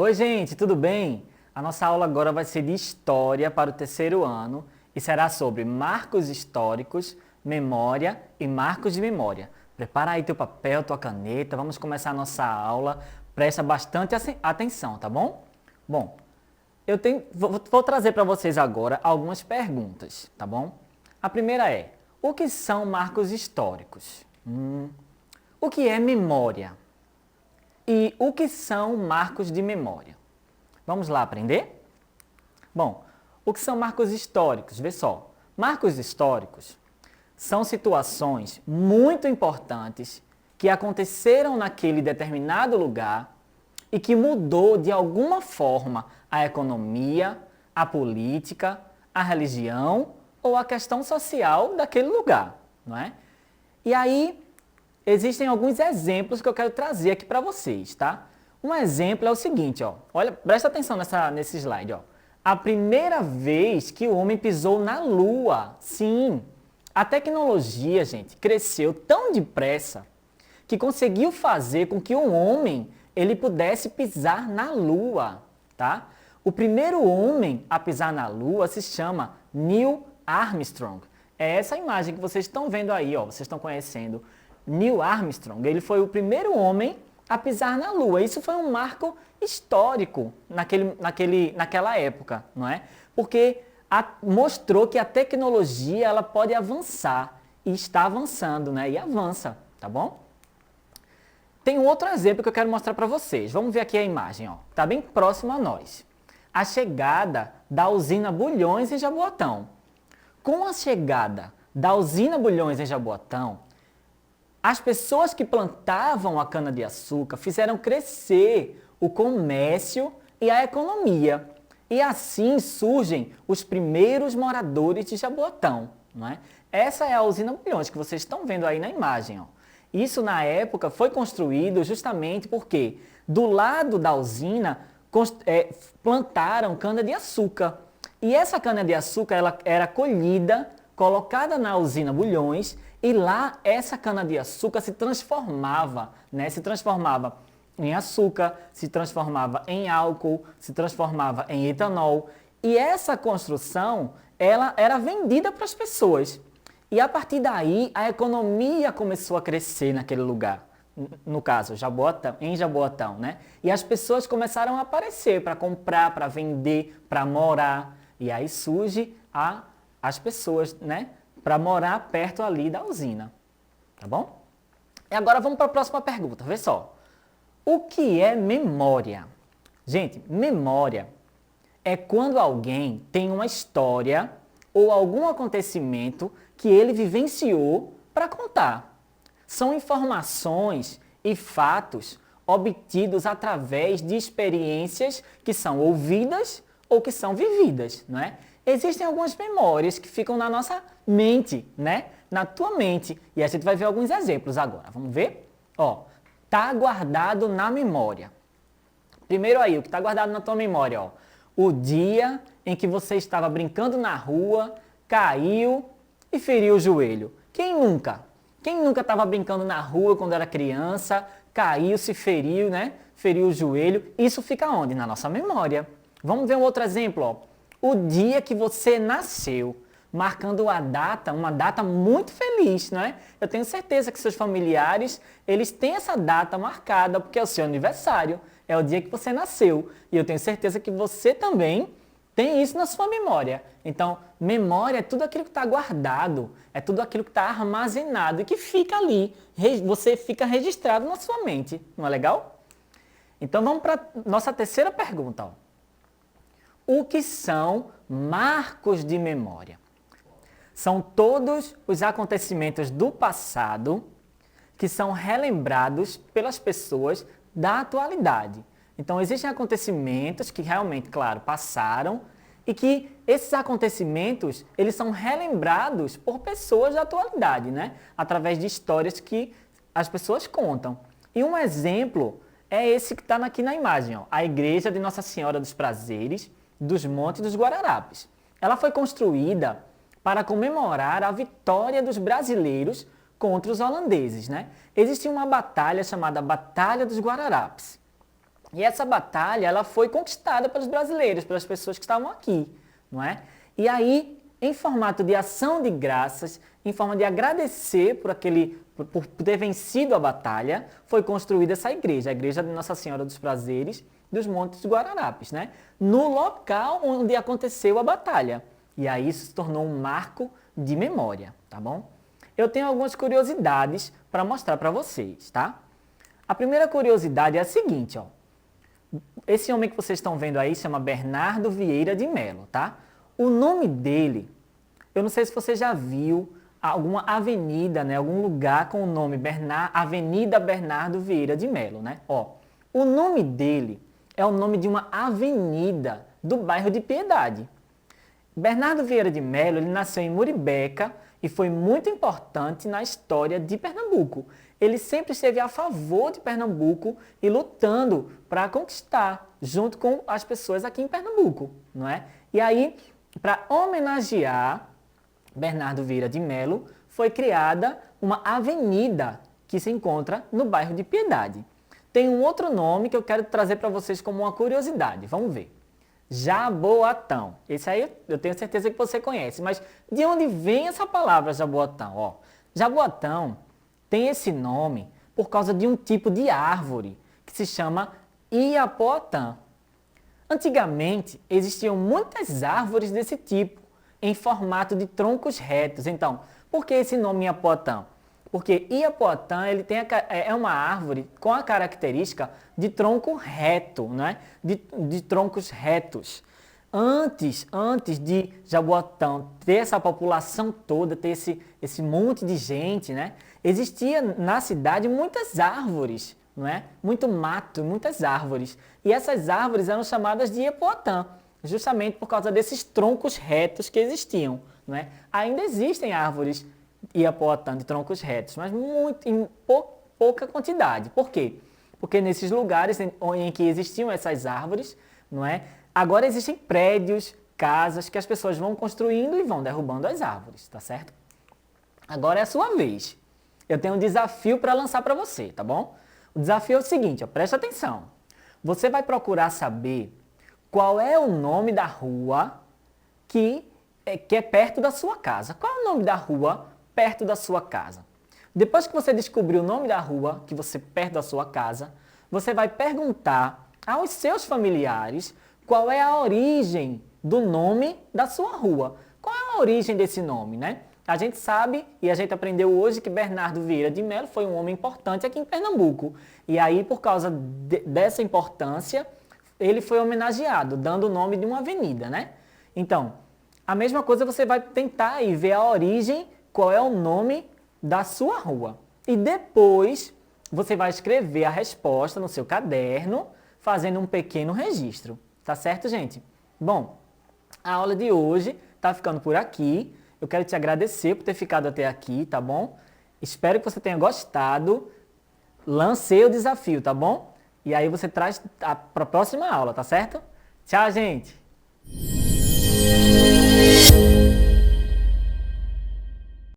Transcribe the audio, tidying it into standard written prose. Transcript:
Oi, gente, tudo bem? A nossa aula agora vai ser de História para o terceiro ano e será sobre marcos históricos, memória e marcos de memória. Prepara aí teu papel, tua caneta, vamos começar a nossa aula. Presta bastante atenção, tá bom? Bom, vou trazer para vocês agora algumas perguntas, tá bom? A primeira é, o que são marcos históricos? O que é memória? E o que são marcos de memória? Vamos lá aprender? Bom, o que são marcos históricos? Vê só, marcos históricos são situações muito importantes que aconteceram naquele determinado lugar e que mudou de alguma forma a economia, a política, a religião ou a questão social daquele lugar, não é? E aí, existem alguns exemplos que eu quero trazer aqui para vocês, tá? Um exemplo é o seguinte, ó. Olha, presta atenção nesse slide, ó. A primeira vez que o homem pisou na Lua. Sim, a tecnologia, gente, cresceu tão depressa que conseguiu fazer com que o homem ele pudesse pisar na Lua, tá? O primeiro homem a pisar na Lua se chama Neil Armstrong. É essa imagem que vocês estão vendo aí, ó. Vocês estão conhecendo. Neil Armstrong, ele foi o primeiro homem a pisar na Lua. Isso foi um marco histórico naquela época, não é? Porque mostrou que a tecnologia ela pode avançar e está avançando, né? E avança, tá bom? Tem um outro exemplo que eu quero mostrar para vocês. Vamos ver aqui a imagem, ó. Tá bem próximo a nós. A chegada da usina Bulhões em Jaboatão. Com a chegada da usina Bulhões em Jaboatão, as pessoas que plantavam a cana-de-açúcar fizeram crescer o comércio e a economia. E assim surgem os primeiros moradores de Jaboatão, não é? Essa é a usina Bulhões que vocês estão vendo aí na imagem, ó. Isso na época foi construído justamente porque do lado da usina plantaram cana-de-açúcar. E essa cana-de-açúcar ela era colhida, colocada na usina Bulhões, e lá essa cana-de-açúcar se transformava, né? Se transformava em açúcar, se transformava em álcool, se transformava em etanol. E essa construção, ela era vendida para as pessoas. E a partir daí, a economia começou a crescer naquele lugar. No caso, em Jaboatão, né? E as pessoas começaram a aparecer para comprar, para vender, para morar. E aí surge as pessoas, né? Para morar perto ali da usina, tá bom? E agora vamos para a próxima pergunta, vê só. O que é memória? Gente, memória é quando alguém tem uma história ou algum acontecimento que ele vivenciou para contar. São informações e fatos obtidos através de experiências que são ouvidas ou que são vividas, não é? Existem algumas memórias que ficam na nossa mente, né? Na tua mente. E a gente vai ver alguns exemplos agora. Vamos ver? Ó, tá guardado na memória. Primeiro aí, o que tá guardado na tua memória, ó. O dia em que você estava brincando na rua, caiu e feriu o joelho. Quem nunca? Quem nunca estava brincando na rua quando era criança, caiu, se feriu, né? Feriu o joelho. Isso fica onde? Na nossa memória. Vamos ver um outro exemplo, ó. O dia que você nasceu, marcando uma data muito feliz, não é? Eu tenho certeza que seus familiares, eles têm essa data marcada, porque é o seu aniversário, é o dia que você nasceu. E eu tenho certeza que você também tem isso na sua memória. Então, memória é tudo aquilo que está guardado, é tudo aquilo que está armazenado e que fica ali, você fica registrado na sua mente, não é legal? Então, vamos para a nossa terceira pergunta, ó. O que são marcos de memória? São todos os acontecimentos do passado que são relembrados pelas pessoas da atualidade. Então, existem acontecimentos que realmente, claro, passaram e que esses acontecimentos, eles são relembrados por pessoas da atualidade, né? Através de histórias que as pessoas contam. E um exemplo é esse que está aqui na imagem, ó, a Igreja de Nossa Senhora dos Prazeres, dos Montes dos Guararapes. Ela foi construída para comemorar a vitória dos brasileiros contra os holandeses, né? Existia uma batalha chamada Batalha dos Guararapes. E essa batalha, ela foi conquistada pelos brasileiros, pelas pessoas que estavam aqui, não é? E aí, em formato de ação de graças, em forma de agradecer por ter vencido a batalha, foi construída essa igreja, a igreja de Nossa Senhora dos Prazeres dos Montes Guararapes, né? No local onde aconteceu a batalha. E aí isso se tornou um marco de memória, tá bom? Eu tenho algumas curiosidades para mostrar para vocês, tá? A primeira curiosidade é a seguinte, ó. Esse homem que vocês estão vendo aí chama Bernardo Vieira de Melo, tá? O nome dele, eu não sei se você já viu alguma avenida, né? Algum lugar com o nome Avenida Bernardo Vieira de Melo, né? Ó, o nome dele é o nome de uma avenida do bairro de Piedade. Bernardo Vieira de Melo, ele nasceu em Muribeca e foi muito importante na história de Pernambuco. Ele sempre esteve a favor de Pernambuco e lutando para conquistar, junto com as pessoas aqui em Pernambuco, não é? E aí, para homenagear Bernardo Vieira de Melo, foi criada uma avenida que se encontra no bairro de Piedade. Tem um outro nome que eu quero trazer para vocês como uma curiosidade. Vamos ver. Jaboatão. Esse aí eu tenho certeza que você conhece. Mas de onde vem essa palavra Jaboatão? Ó, Jaboatão tem esse nome por causa de um tipo de árvore que se chama Iapoatã. Antigamente existiam muitas árvores desse tipo, em formato de troncos retos. Então, por que esse nome Iapoatã? Porque Iapoatã é uma árvore com a característica de tronco reto, né? de troncos retos. Antes de Jaboatão ter essa população toda, ter esse monte de gente, né? Existia na cidade muitas árvores, não é? Muito mato, muitas árvores. E essas árvores eram chamadas de Iapoatã, justamente por causa desses troncos retos que existiam, não é? Ainda existem árvores Iapoatã de troncos retos, mas em pouca quantidade. Por quê? Porque nesses lugares em que existiam essas árvores, não é? Agora existem prédios, casas que as pessoas vão construindo e vão derrubando as árvores, tá certo? Agora é a sua vez. Eu tenho um desafio para lançar para você, tá bom? O desafio é o seguinte, ó, presta atenção. Você vai procurar saber qual é o nome da rua que é perto da sua casa. Qual é o nome da rua perto da sua casa? Depois que você descobrir o nome da rua que você perto da sua casa, você vai perguntar aos seus familiares qual é a origem do nome da sua rua. Qual é a origem desse nome, né? A gente sabe e a gente aprendeu hoje que Bernardo Vieira de Melo foi um homem importante aqui em Pernambuco. E aí, por causa dessa importância, ele foi homenageado, dando o nome de uma avenida, né? Então, a mesma coisa você vai tentar aí ver a origem, qual é o nome da sua rua. E depois você vai escrever a resposta no seu caderno, fazendo um pequeno registro. Tá certo, gente? Bom, a aula de hoje tá ficando por aqui. Eu quero te agradecer por ter ficado até aqui, tá bom? Espero que você tenha gostado. Lancei o desafio, tá bom? E aí você traz para a próxima aula, tá certo? Tchau, gente!